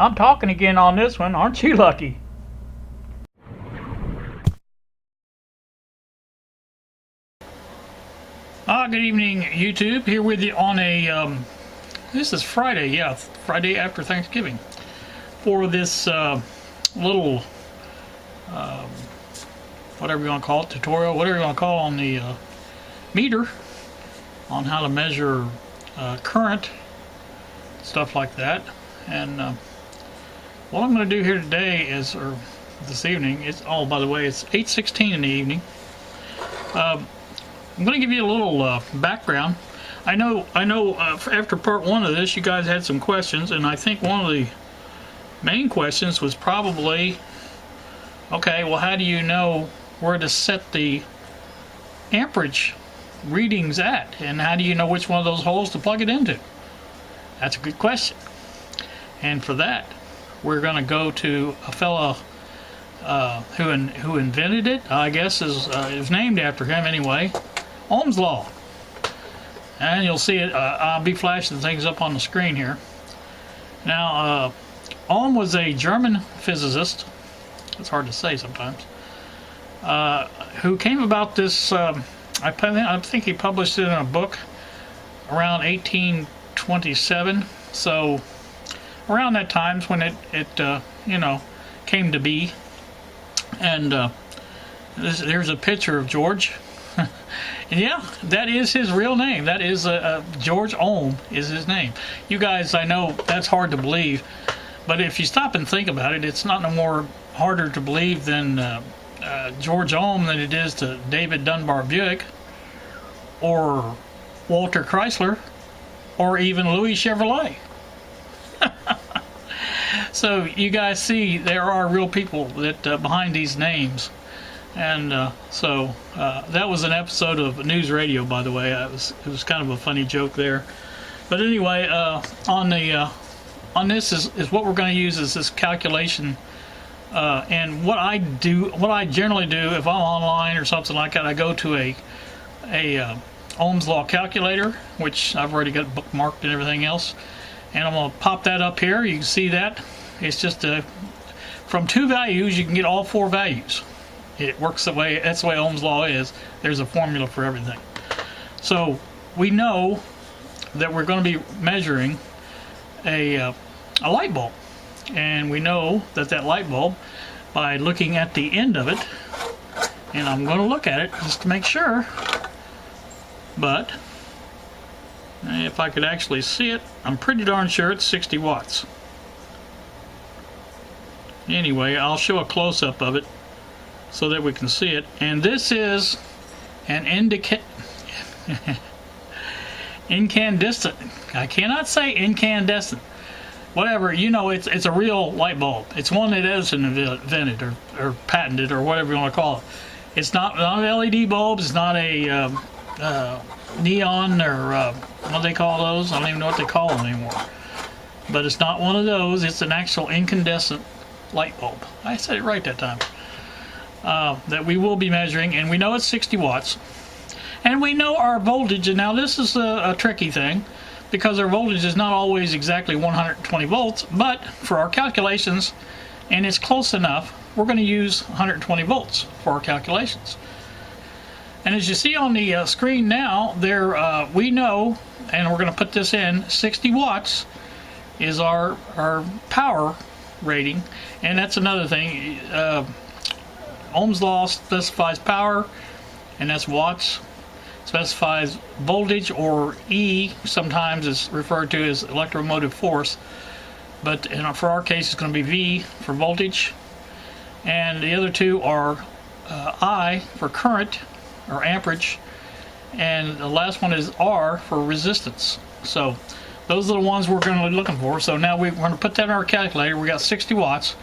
I'm talking again on this one. Aren't you lucky? Good evening, YouTube. Here with you on a, this is Friday, yeah, Friday after Thanksgiving, for this little, whatever you want to call it, tutorial, whatever you want to call it, on the meter, on how to measure current, stuff like that. And what I'm going to do here today is, or this evening, it's, oh, by the way, it's 8:16 in the evening. I'm going to give you a little background. I know after part one of this you guys had some questions, and I think one of the main questions was probably, okay, well, how do you know where to set the amperage readings at, and how do you know which one of those holes to plug it into? That's a good question. And for that, we're going to go to a fellow who invented it. I guess is named after him anyway. Ohm's Law. And you'll see it, I'll be flashing things up on the screen here. Now, Ohm was a German physicist, it's hard to say sometimes, who came about this, I think he published it in a book around 1827, so around that time when it you know, came to be. And there's a picture of George. Yeah, that is his real name. That is George Ohm is his name. You guys, I know that's hard to believe, but if you stop and think about it, it's not no more harder to believe than George Ohm than it is to David Dunbar Buick, or Walter Chrysler, or even Louis Chevrolet. So you guys see, there are real people that behind these names. And so that was an episode of News Radio, by the way. It was kind of a funny joke there. But anyway, on this is what we're going to use is this calculation. And what I generally do if I'm online or something like that, I go to a Ohm's Law Calculator, which I've already got bookmarked and everything else. And I'm going to pop that up here. You can see that. It's just from two values you can get all four values. It works that way. That's the way Ohm's Law is. There's a formula for everything. So we know that we're going to be measuring a light bulb, and we know that that light bulb, by looking at the end of it, and I'm going to look at it just to make sure, but if I could actually see it, I'm pretty darn sure it's 60 watts. Anyway, I'll show a close-up of it so that we can see it. And this is an incandescent. I cannot say incandescent. Whatever, you know, it's a real light bulb. It's one that Edison invented or patented or whatever you want to call it. It's not an LED bulb. It's not a neon or what do they call those? I don't even know what they call them anymore. But it's not one of those. It's an actual incandescent light bulb. I said it right that time. That we will be measuring, and we know it's 60 watts, and we know our voltage. And now this is a tricky thing, because our voltage is not always exactly 120 volts, but for our calculations, and it's close enough, we're going to use 120 volts for our calculations. And as you see on the screen now, there we know, and we're going to put this in, 60 watts is our power rating. And that's another thing. Ohm's Law specifies power, and that's watts. Specifies voltage, or E sometimes is referred to as electromotive force, but for our case it's going to be V for voltage, and the other two are I for current or amperage, and the last one is R for resistance. So those are the ones we're going to be looking for. So now we're going to put that in our calculator. We got 60 watts.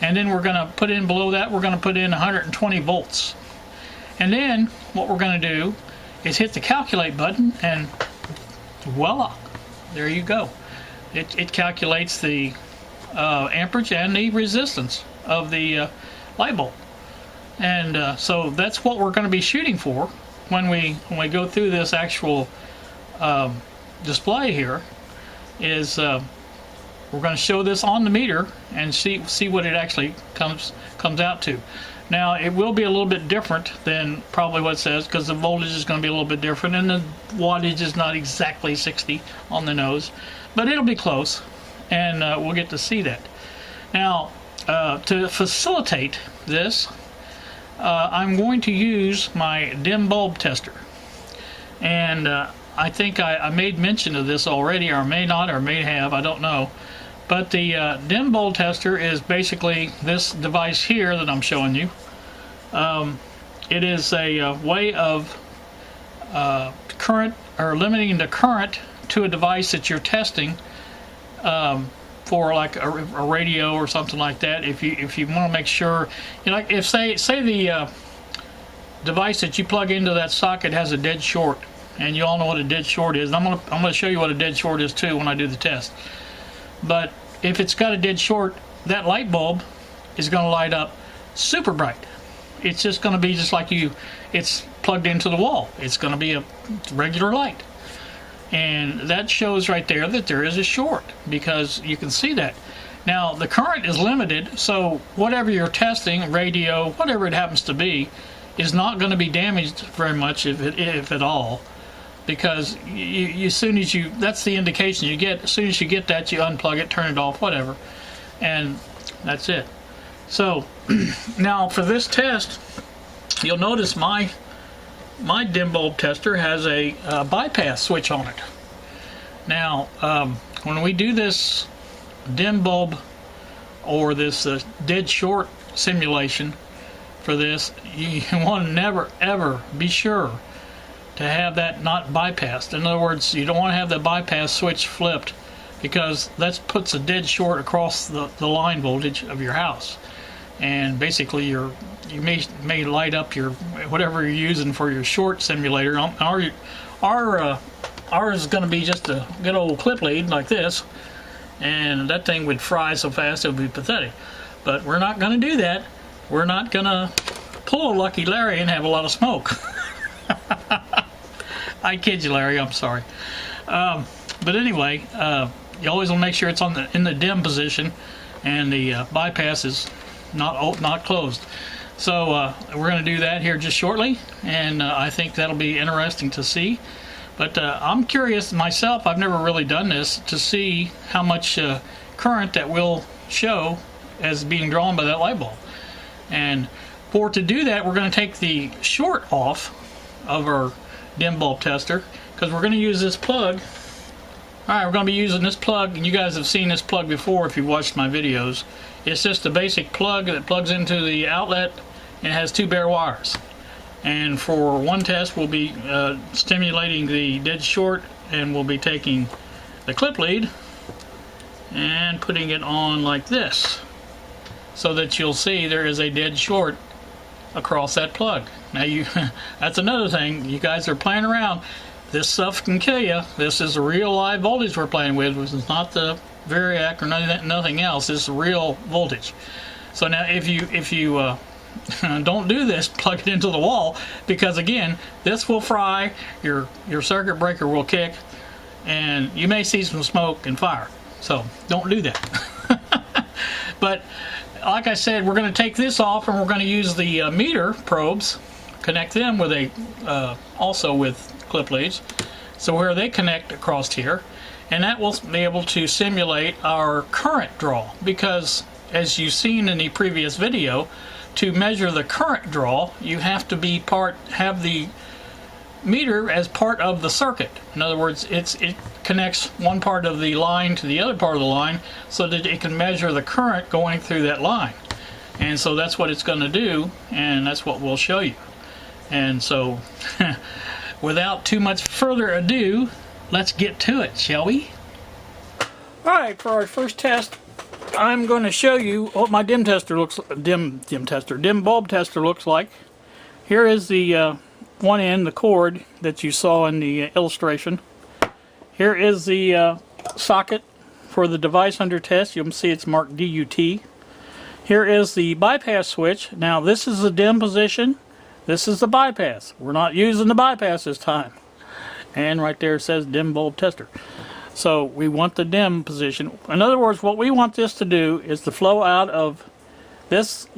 And then we're going to put in below that, we're going to put in 120 volts. And then what we're going to do is hit the calculate button, and voila, there you go. It calculates the amperage and the resistance of the light bulb. And so that's what we're going to be shooting for when we go through this actual display here, is we're going to show this on the meter and see what it actually comes out to. Now it will be a little bit different than probably what it says, because the voltage is going to be a little bit different and the wattage is not exactly 60 on the nose, but it'll be close, and we'll get to see that. Now to facilitate this, I'm going to use my dim bulb tester, and I think I made mention of this already, or may not, or may have, I don't know. But the dim bulb tester is basically this device here that I'm showing you. It is a way of current, or limiting the current to a device that you're testing for, like a radio or something like that. If you want to make sure, you know, like if say the device that you plug into that socket has a dead short, and you all know what a dead short is. And I'm gonna show you what a dead short is too when I do the test. But if it's got a dead short, that light bulb is going to light up super bright. It's just going to be just like it's plugged into the wall. It's going to be a regular light. And that shows right there that there is a short, because you can see that. Now the current is limited, so whatever you're testing, radio, whatever it happens to be, is not going to be damaged very much, if at all. Because as soon as that's the indication you get. As soon as you get that, you unplug it, turn it off, whatever, and that's it. So now for this test, you'll notice my dim bulb tester has a bypass switch on it. Now when we do this dim bulb, or this dead short simulation for this, you want to never ever be sure to have that not bypassed. In other words, you don't want to have the bypass switch flipped, because that puts a dead short across the line voltage of your house, and basically you may light up your whatever you're using for your short simulator. Ours is going to be just a good old clip lead like this, and that thing would fry so fast it would be pathetic. But we're not going to do that. We're not going to pull a Lucky Larry and have a lot of smoke. I kid you, Larry, I'm sorry. But anyway, you always want to make sure it's in the dim position, and the bypass is not closed. So we're going to do that here just shortly, and I think that'll be interesting to see. But I'm curious myself, I've never really done this, to see how much current that will show as being drawn by that light bulb. And to do that, we're going to take the short off of our dim bulb tester, because we're going to use this plug. Alright, we're going to be using this plug, and you guys have seen this plug before if you've watched my videos. It's just a basic plug that plugs into the outlet, and it has two bare wires. And for one test, we'll be stimulating the dead short, and we'll be taking the clip lead and putting it on like this, so that you'll see there is a dead short across that plug. Now that's another thing, you guys are playing around. This stuff can kill you. This is a real live voltage we're playing with. This is not the variac or nothing else. This is real voltage. So now if you don't do this, plug it into the wall, because again, this will fry, your circuit breaker will kick, and you may see some smoke and fire. So don't do that. But like I said, we're going to take this off, and we're going to use the meter probes, connect them with also with clip leads, so where they connect across here, and that will be able to simulate our current draw. Because as you've seen in the previous video, to measure the current draw, you have to have the meter as part of the circuit. In other words, it connects one part of the line to the other part of the line, so that it can measure the current going through that line. And so that's what it's going to do, and that's what we'll show you. And so without too much further ado, let's get to it, shall we? Alright, for our first test, I'm going to show you what my dim bulb tester looks like. Here is the one end, the cord that you saw in the illustration. Here is the socket for the device under test. You'll see it's marked DUT. Here is the bypass switch. Now this is the dim position. This is the bypass. We're not using the bypass this time. And right there it says dim bulb tester. So we want the dim position. In other words, what we want this to do is to flow out of this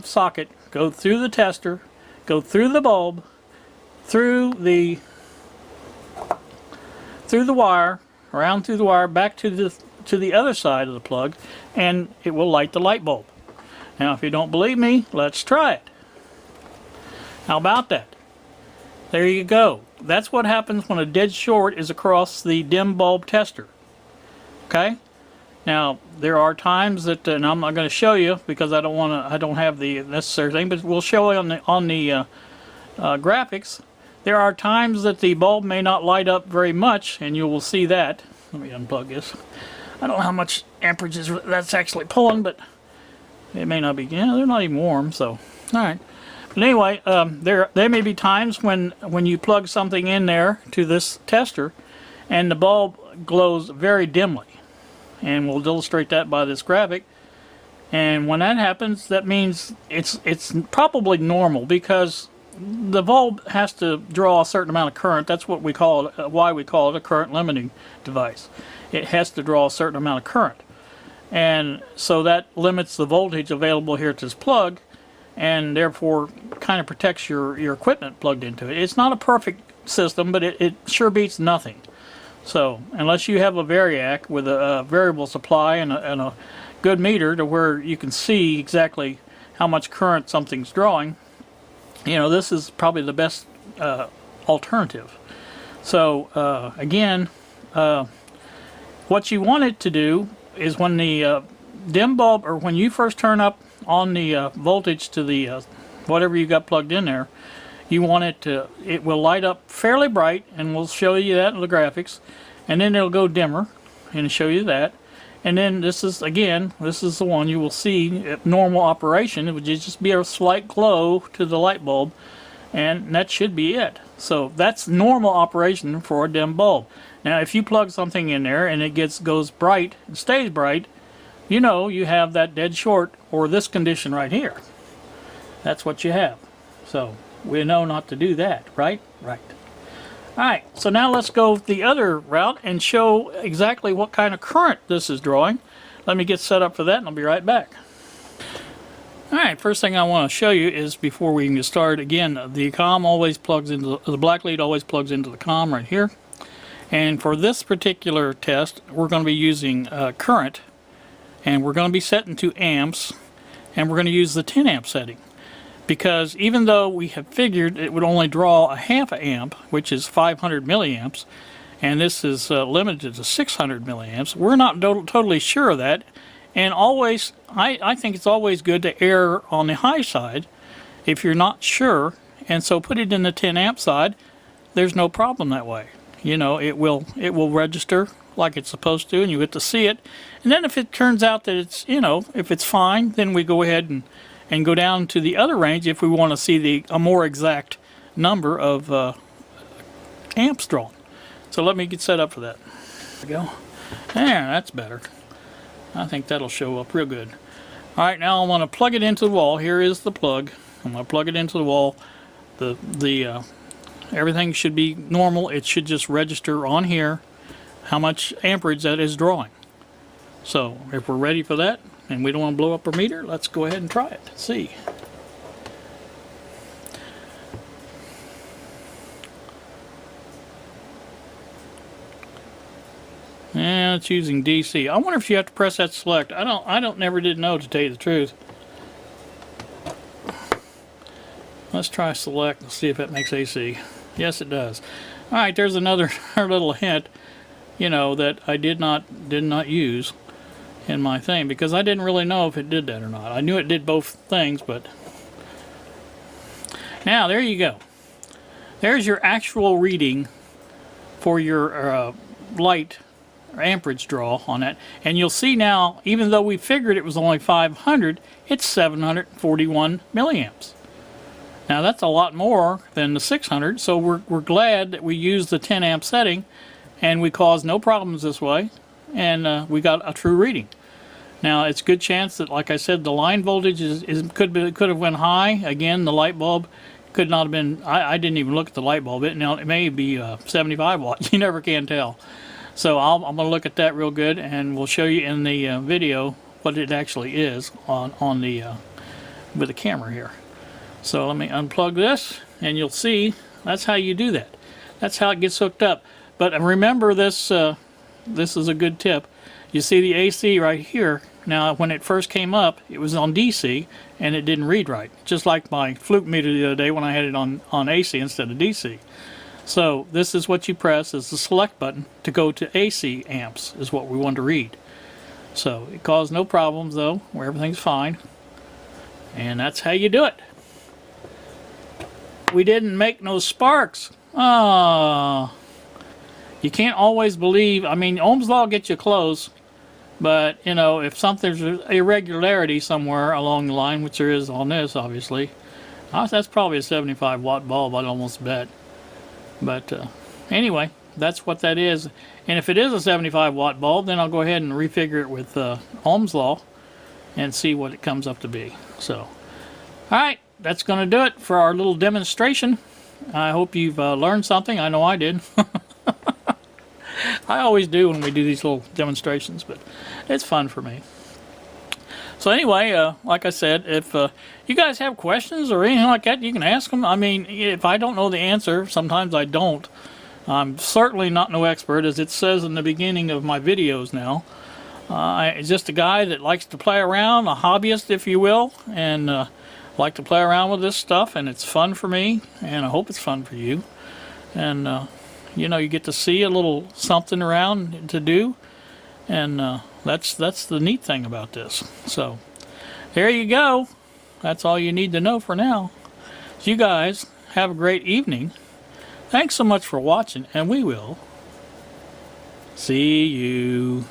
socket, go through the tester, go through the bulb, through the wire, around through the wire, back to the other side of the plug, and it will light the light bulb. Now, if you don't believe me, let's try it. How about that? There you go. That's what happens when a dead short is across the dim bulb tester. Okay? Now, there are times that, and I'm not going to show you because I don't have the necessary thing, but we'll show you on the graphics. There are times that the bulb may not light up very much, and you will see that. Let me unplug this. I don't know how much amperage that's actually pulling, but it may not be. Yeah, they're not even warm, so all right. But anyway, there may be times when you plug something in there to this tester, and the bulb glows very dimly, and we'll illustrate that by this graphic. And when that happens, that means it's probably normal, because the bulb has to draw a certain amount of current. That's what we call it, why we call it a current limiting device. It has to draw a certain amount of current, and so that limits the voltage available here to this plug, and therefore kind of protects your equipment plugged into it. It's not a perfect system, but it sure beats nothing. So unless you have a variac with a variable supply and a good meter to where you can see exactly how much current something's drawing, you know, this is probably the best alternative. So again, what you want it to do is when the dim bulb, or when you first turn up on the voltage to the whatever you got plugged in there, you want it will light up fairly bright, and we'll show you that in the graphics, and then it'll go dimmer and show you that. And then this is the one you will see at normal operation. It would just be a slight glow to the light bulb, and that should be it. So that's normal operation for a dim bulb. Now if you plug something in there and it goes bright and stays bright, you know you have that dead short, or this condition right here. That's what you have. So we know not to do that, right? Right. Alright, so now let's go the other route and show exactly what kind of current this is drawing. Let me get set up for that, and I'll be right back. Alright, first thing I want to show you is, before we can get started, again, the COM always plugs into, the black lead always plugs into the COM right here. And for this particular test, we're going to be using current, and we're going to be setting to amps, and we're going to use the 10 amp setting. Because even though we have figured it would only draw a half an amp, which is 500 milliamps, and this is limited to 600 milliamps, we're not totally sure of that. And always, I think it's always good to err on the high side if you're not sure, and so put it in the 10 amp side. There's no problem that way. You know, it will register like it's supposed to, and you get to see it. And then if it turns out that it's, you know, if it's fine, then we go ahead and go down to the other range if we want to see a more exact number of amps drawn. So let me get set up for that. There we go. There, that's better. I think that'll show up real good. Alright, now I want to plug it into the wall. Here is the plug. I'm going to plug it into the wall. Everything should be normal. It should just register on here how much amperage that is drawing. So if we're ready for that, and we don't want to blow up our meter, let's go ahead and try it. Let's see. Yeah, it's using DC. I wonder if you have to press that select. Never did know, to tell you the truth. Let's try select and see if it makes AC. Yes, it does. All right, there's another little hint, you know, that I did not use in my thing, because I didn't really know if it did that or not. I knew it did both things, but now there you go. There's your actual reading for your light or amperage draw on it, and you'll see now, even though we figured it was only 500, it's 741 milliamps. Now that's a lot more than the 600, so we're glad that we used the 10 amp setting, and we caused no problems this way, and we got a true reading. Now it's a good chance that, like I said, the line voltage could have went high. Again, the light bulb could not have been. I didn't even look at the light bulb. It may be 75 watts. You never can tell. So I'm going to look at that real good, and we'll show you in the video what it actually is on the with the camera here. So let me unplug this, and you'll see that's how you do that. That's how it gets hooked up. But remember this, this is a good tip. You see the AC right here. Now when it first came up, it was on DC and it didn't read right. Just like my fluke meter the other day when I had it on AC instead of DC. So this is what you press, is the select button to go to AC amps is what we want to read. So it caused no problems though, where everything's fine. And that's how you do it. We didn't make no sparks. Ah. You can't always believe, I mean, Ohm's Law gets you close, but, you know, if there's an irregularity somewhere along the line, which there is on this, obviously, that's probably a 75 watt bulb, I'd almost bet. But anyway, that's what that is. And if it is a 75 watt bulb, then I'll go ahead and refigure it with Ohm's Law and see what it comes up to be. So, alright, that's going to do it for our little demonstration. I hope you've learned something. I know I did. I always do when we do these little demonstrations, but it's fun for me. So anyway, like I said, if you guys have questions or anything like that, you can ask them. I mean, if I don't know the answer, sometimes I don't. I'm certainly not no expert, as it says in the beginning of my videos now. I'm just a guy that likes to play around, a hobbyist, if you will, and like to play around with this stuff, and it's fun for me, and I hope it's fun for you. And you know, you get to see a little something around to do, and that's the neat thing about this. So there you go. That's all you need to know for now. So you guys have a great evening. Thanks so much for watching, and we will see you